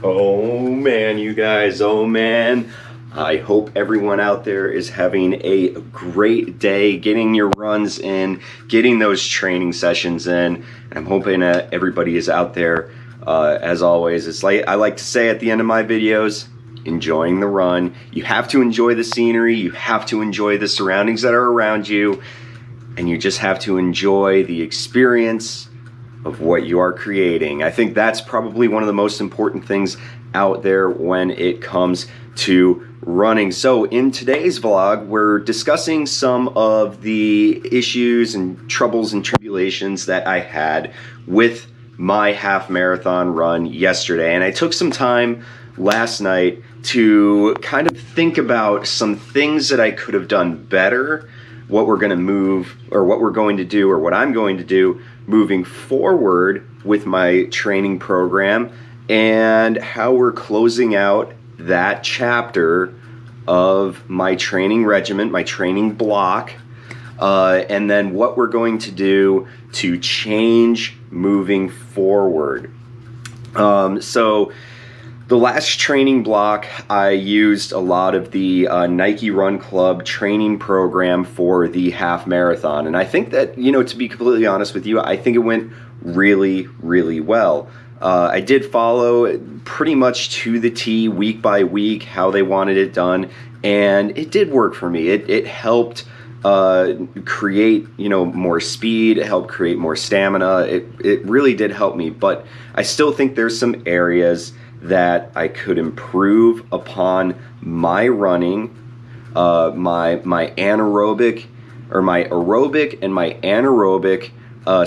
Oh man, you guys, oh man. I hope everyone out there is having a great day, getting your runs in, getting those training sessions in. And I'm hoping everybody is out there, as always. It's like I like to say at the end of my videos, enjoying the run. You have to enjoy the scenery, you have to enjoy the surroundings that are around you, and you just have to enjoy the experience of what you are creating. I think that's probably one of the most important things out there when it comes to running. So in today's vlog, we're discussing some of the issues and troubles and tribulations that I had with my half marathon run yesterday. And I took some time last night to kind of think about some things that I could have done better, what we're going to move, or what we're going to do, or what I'm going to do moving forward with my training program, and how we're closing out that chapter of my training regimen, my training block, and then what we're going to do to change moving forward. So the last training block, I used a lot of the Nike Run Club training program for the half marathon. And I think that, to be completely honest with you, I think it went really, really well. I did follow pretty much to the T, week by week, how they wanted it done. And it did work for me. It helped create, more speed. It helped create more stamina. It really did help me. But I still think there's some areas that I could improve upon my running, my anaerobic, or my aerobic and my anaerobic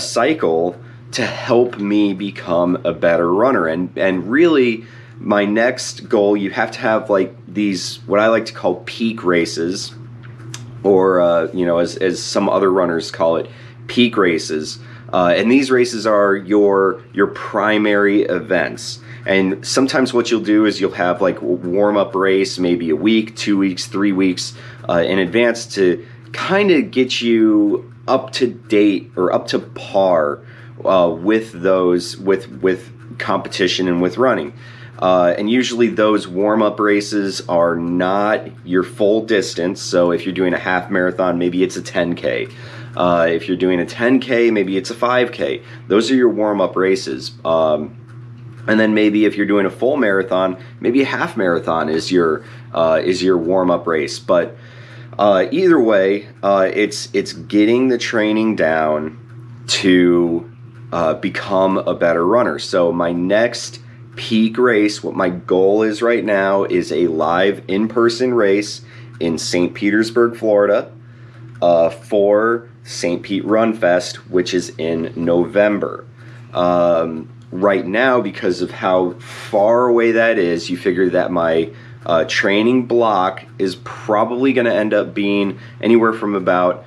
cycle to help me become a better runner. And really, my next goal, you have to have like these, what I like to call peak races, or as some other runners call it, peak races. And these races are your primary events. And sometimes what you'll do is you'll have like a warm-up race, maybe a week, 2 weeks, 3 weeks in advance to kind of get you up to date or up to par with those, with competition and with running. And usually those warm-up races are not your full distance. So if you're doing a half marathon, maybe it's a 10K. If you're doing a 10K, maybe it's a 5K. Those are your warm-up races. And then maybe if you're doing a full marathon, maybe a half marathon is your warm-up race. But either way, it's getting the training down to become a better runner. So my next peak race, what my goal is right now, is a live in-person race in St. Petersburg, Florida, for St. Pete Run Fest, which is in November. Right now, because of how far away that is, you figure that my training block is probably going to end up being anywhere from about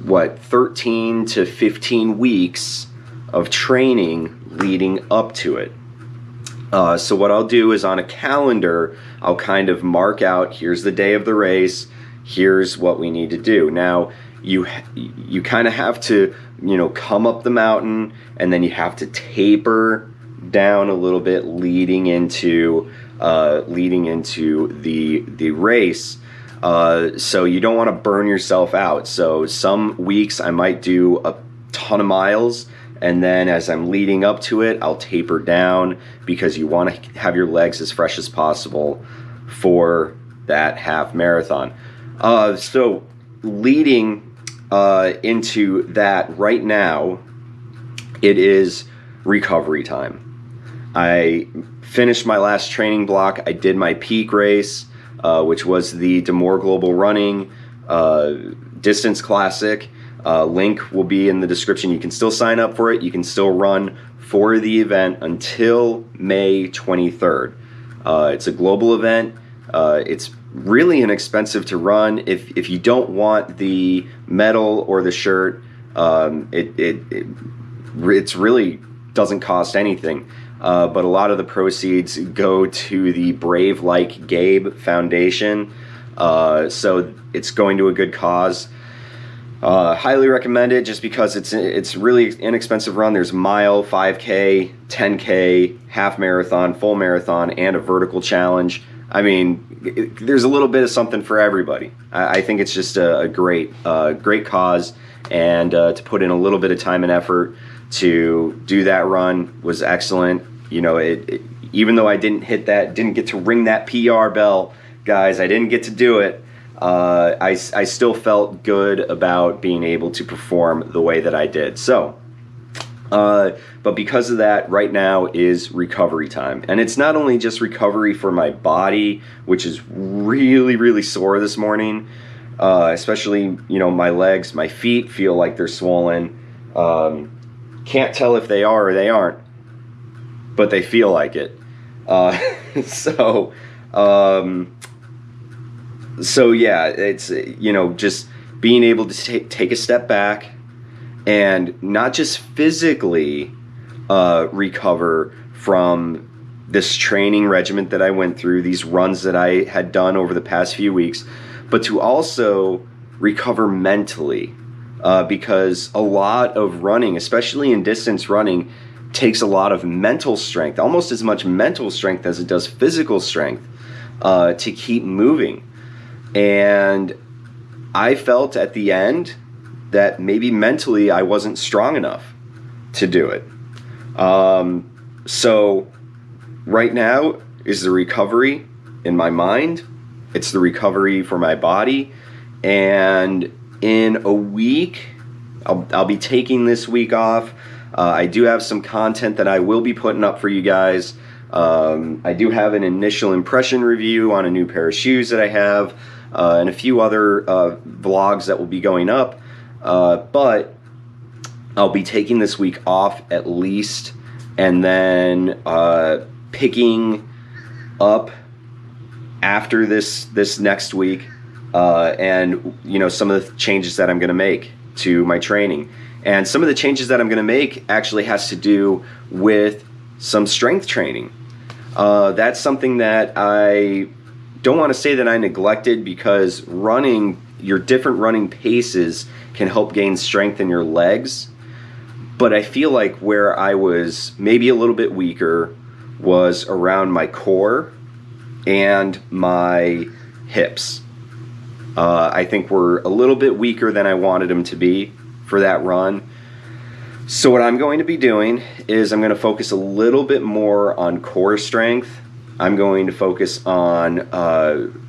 13 to 15 weeks of training leading up to it. So what I'll do is on a calendar, I'll kind of mark out, here's the day of the race, here's what we need to do. Now, you kind of have to, come up the mountain, and then you have to taper down a little bit leading into the race. So you don't want to burn yourself out. So some weeks I might do a ton of miles, and then as I'm leading up to it, I'll taper down, because you want to have your legs as fresh as possible for that half marathon. So leading into that right now, it is recovery time. I finished my last training block. I did my peak race, which was the Demore Global Running Distance Classic. Link will be in the description. You can still sign up for it. You can still run for the event until May 23rd. It's a global event. It's really inexpensive to run. If you don't want the medal or the shirt, it's really doesn't cost anything. But a lot of the proceeds go to the Brave Like Gabe Foundation. So it's going to a good cause. Highly recommend it just because it's really inexpensive run. There's mile, 5K, 10K, half marathon, full marathon, and a vertical challenge. I mean, there's a little bit of something for everybody. I think it's just a great cause, and to put in a little bit of time and effort to do that run was excellent. You know, even though I didn't get to ring that PR bell, guys, I didn't get to do it. I still felt good about being able to perform the way that I did. So, but because of that, right now is recovery time. And it's not only just recovery for my body, which is really, really sore this morning, especially, you know, my legs, my feet feel like they're swollen. Can't tell if they are or they aren't, but they feel like it. So yeah, it's, you know, just being able to take a step back and not just physically recover from this training regimen that I went through, these runs that I had done over the past few weeks, but to also recover mentally, because a lot of running, especially in distance running, takes a lot of mental strength, almost as much mental strength as it does physical strength, to keep moving. And I felt at the end that maybe mentally I wasn't strong enough to do it. So right now is the recovery in my mind. It's the recovery for my body. And in a week, I'll be taking this week off. I do have some content that I will be putting up for you guys. I do have an initial impression review on a new pair of shoes that I have, and a few other vlogs that will be going up. But I'll be taking this week off at least, and then picking up after this next week, and you know, some of the changes that I'm going to make to my training. And some of the changes that I'm going to make actually has to do with some strength training. That's something that I don't want to say that I neglected, because running, your different running paces can help gain strength in your legs. But I feel like where I was maybe a little bit weaker was around my core and my hips. I think we're a little bit weaker than I wanted them to be for that run. So what I'm going to be doing is I'm going to focus a little bit more on core strength. I'm going to focus on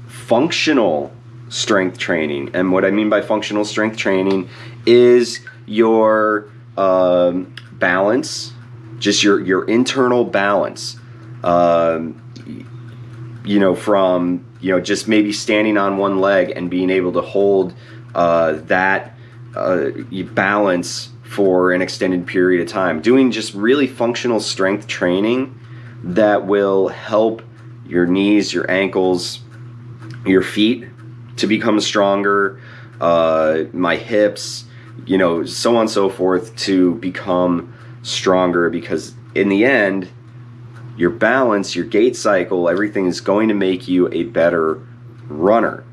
functional strength training. And what I mean by functional strength training is your balance, just your internal balance. You know, from, you know, just maybe standing on one leg and being able to hold that balance for an extended period of time. Doing just really functional strength training that will help your knees, your ankles, your feet to become stronger, my hips, you know, so on and so forth, to become stronger, because in the end, your balance, your gait cycle, everything is going to make you a better runner.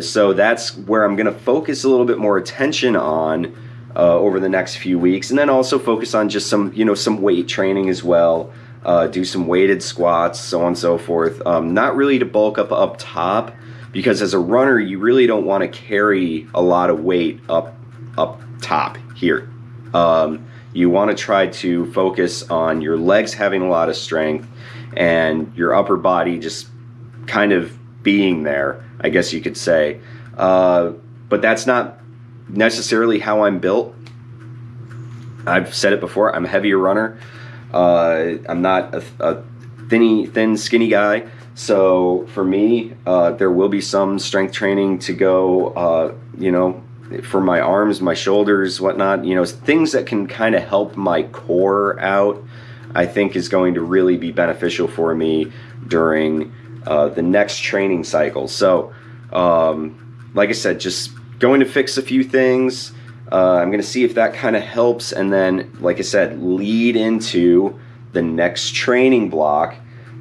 So that's where I'm going to focus a little bit more attention on over the next few weeks, and then also focus on just some, you know, some weight training as well. Do some weighted squats, so on and so forth. Not really to bulk up top, because as a runner, you really don't want to carry a lot of weight up top here. You want to try to focus on your legs having a lot of strength and your upper body just kind of being there, I guess you could say. But that's not necessarily how I'm built. I've said it before, I'm a heavier runner. I'm not a thin, skinny guy. So for me, there will be some strength training to go, you know, for my arms, my shoulders, whatnot, you know, things that can kind of help my core out, I think is going to really be beneficial for me during the next training cycle. So, like I said, just going to fix a few things. I'm going to see if that kind of helps, and then, like I said, lead into the next training block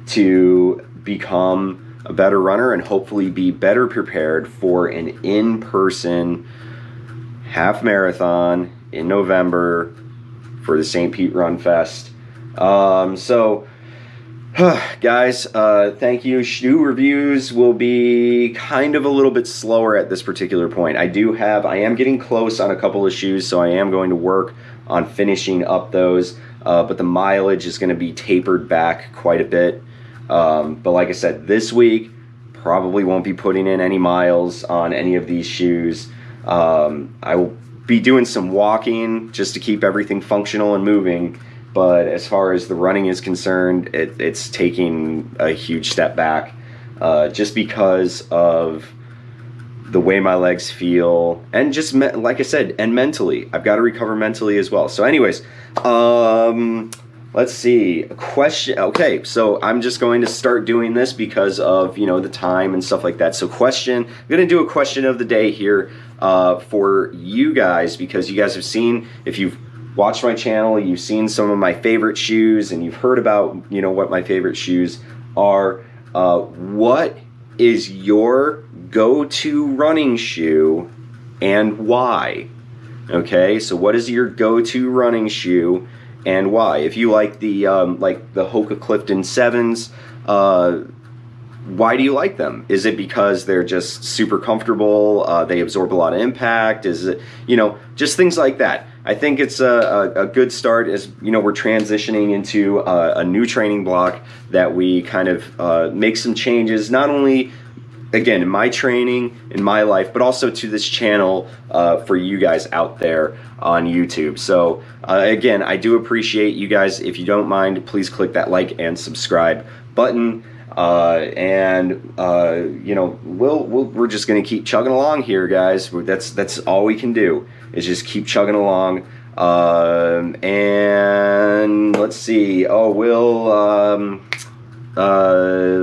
to become a better runner and hopefully be better prepared for an in-person half marathon in November for the St. Pete Run Fest. Guys, thank you. Shoe reviews will be kind of a little bit slower at this particular point. I am getting close on a couple of shoes, so I am going to work on finishing up those, but the mileage is going to be tapered back quite a bit. But like I said, this week probably won't be putting in any miles on any of these shoes. I will be doing some walking just to keep everything functional and moving. But as far as the running is concerned, it's taking a huge step back, just because of the way my legs feel, and just like I said, and mentally, I've got to recover mentally as well. So anyways, let's see, a question. Okay, so I'm just going to start doing this because of, the time and stuff like that. So I'm going to do a question of the day here for you guys, because you guys have seen, if you've watched my channel, you've seen some of my favorite shoes, and you've heard about, what my favorite shoes are. What is your go-to running shoe and why? Okay, so what is your go-to running shoe and why? If you like the Hoka Clifton 7s, why do you like them? Is it because they're just super comfortable? They absorb a lot of impact? Is it, just things like that? I think it's a good start as, we're transitioning into a new training block, that we kind of make some changes, not only, again, in my training, in my life, but also to this channel for you guys out there on YouTube. So again, I do appreciate you guys. If you don't mind, please click that like and subscribe button. We're just gonna keep chugging along here, guys. That's all we can do, is just keep chugging along. And let's see.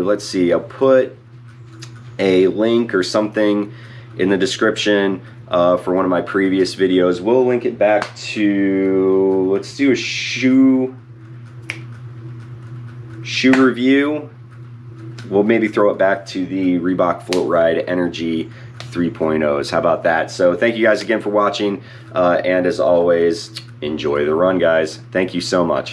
Let's see. I'll put a link or something in the description for one of my previous videos. We'll link it back to, let's do a shoe review. We'll maybe throw it back to the Reebok Floatride Energy 3.0s. How about that? So thank you guys again for watching, and as always, enjoy the run, guys. Thank you so much.